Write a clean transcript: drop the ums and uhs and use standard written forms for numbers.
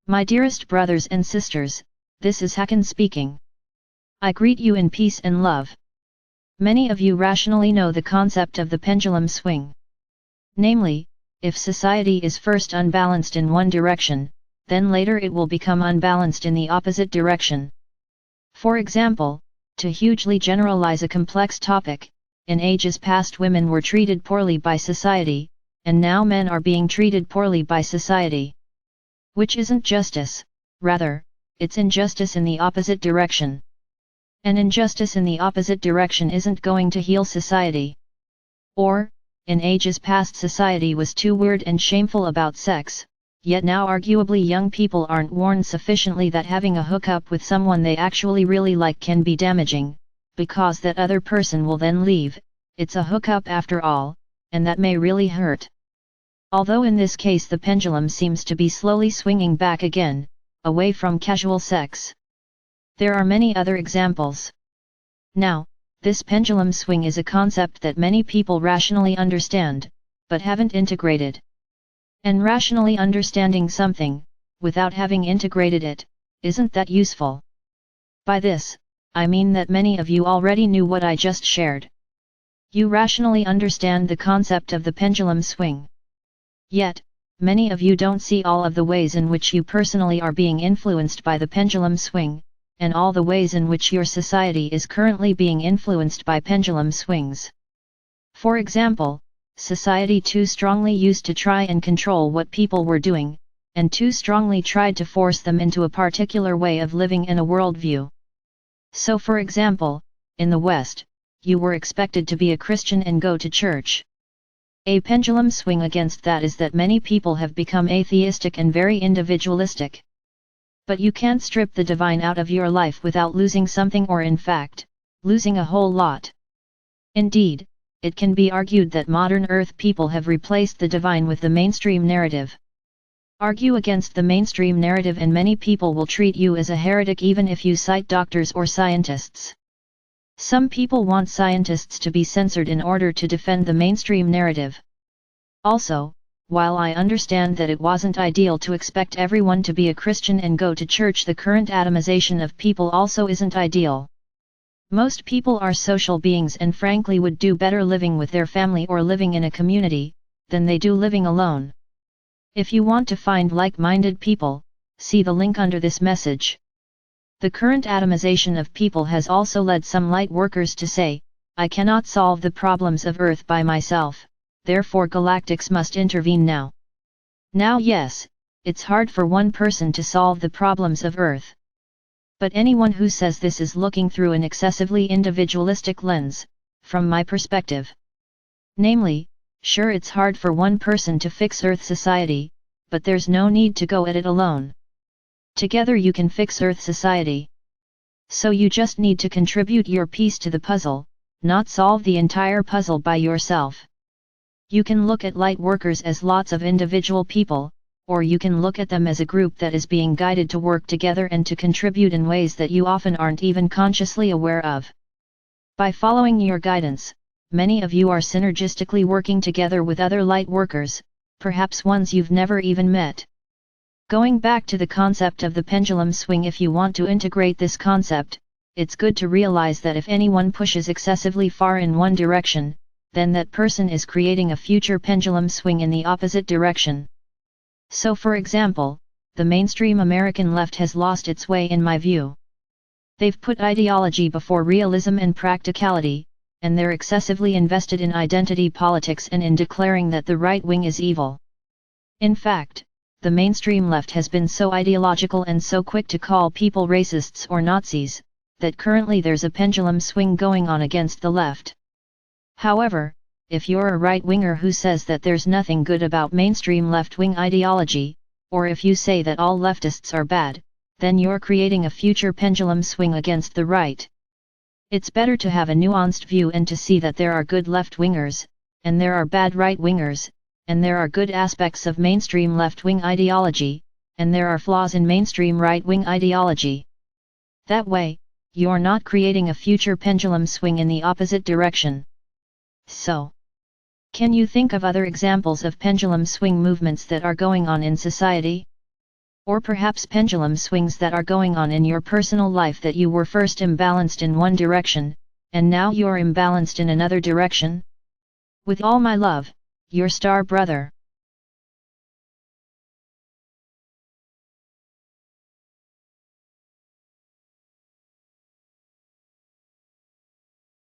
My dearest brothers and sisters, this is Hakann speaking. I greet you in peace and love. Many of you rationally know the concept of the pendulum swing. Namely, if society is first unbalanced in one direction, then later it will become unbalanced in the opposite direction. For example, to hugely generalize a complex topic, in ages past women were treated poorly by society, and now men are being treated poorly by society. Which isn't justice, rather, it's injustice in the opposite direction. And injustice in the opposite direction isn't going to heal society. Or, in ages past society was too weird and shameful about sex, yet now arguably young people aren't warned sufficiently that having a hookup with someone they actually really like can be damaging, because that other person will then leave. It's a hookup after all, and that may really hurt. Although in this case the pendulum seems to be slowly swinging back again, away from casual sex. There are many other examples. Now, this pendulum swing is a concept that many people rationally understand, but haven't integrated. And rationally understanding something, without having integrated it, isn't that useful. By this, I mean that many of you already knew what I just shared. You rationally understand the concept of the pendulum swing. Yet, many of you don't see all of the ways in which you personally are being influenced by the pendulum swing, and all the ways in which your society is currently being influenced by pendulum swings. For example, society too strongly used to try and control what people were doing, and too strongly tried to force them into a particular way of living and a worldview. So for example, in the West, you were expected to be a Christian and go to church. A pendulum swing against that is that many people have become atheistic and very individualistic. But you can't strip the divine out of your life without losing something, or in fact, losing a whole lot. Indeed, it can be argued that modern Earth people have replaced the divine with the mainstream narrative. Argue against the mainstream narrative and many people will treat you as a heretic even if you cite doctors or scientists. Some people want scientists to be censored in order to defend the mainstream narrative. Also, while I understand that it wasn't ideal to expect everyone to be a Christian and go to church, the current atomization of people also isn't ideal. Most people are social beings and frankly would do better living with their family or living in a community, than they do living alone. If you want to find like-minded people, see the link under this message. The current atomization of people has also led some light workers to say, I cannot solve the problems of Earth by myself, therefore galactics must intervene now. Now yes, it's hard for one person to solve the problems of Earth. But anyone who says this is looking through an excessively individualistic lens, from my perspective. Namely, sure it's hard for one person to fix Earth society, but there's no need to go at it alone. Together you can fix Earth society. So you just need to contribute your piece to the puzzle, not solve the entire puzzle by yourself. You can look at light workers as lots of individual people, or you can look at them as a group that is being guided to work together and to contribute in ways that you often aren't even consciously aware of. By following your guidance, many of you are synergistically working together with other light workers, perhaps ones you've never even met. Going back to the concept of the pendulum swing, if you want to integrate this concept, it's good to realize that if anyone pushes excessively far in one direction, then that person is creating a future pendulum swing in the opposite direction. So for example, the mainstream American left has lost its way in my view. They've put ideology before realism and practicality, and they're excessively invested in identity politics and in declaring that the right wing is evil. In fact, the mainstream left has been so ideological and so quick to call people racists or Nazis, that currently there's a pendulum swing going on against the left. However, if you're a right-winger who says that there's nothing good about mainstream left-wing ideology, or if you say that all leftists are bad, then you're creating a future pendulum swing against the right. It's better to have a nuanced view and to see that there are good left-wingers, and there are bad right-wingers, and there are good aspects of mainstream left-wing ideology, and there are flaws in mainstream right-wing ideology. That way, you're not creating a future pendulum swing in the opposite direction. So, can you think of other examples of pendulum swing movements that are going on in society? Or perhaps pendulum swings that are going on in your personal life, that you were first imbalanced in one direction, and now you're imbalanced in another direction? With all my love, your star brother.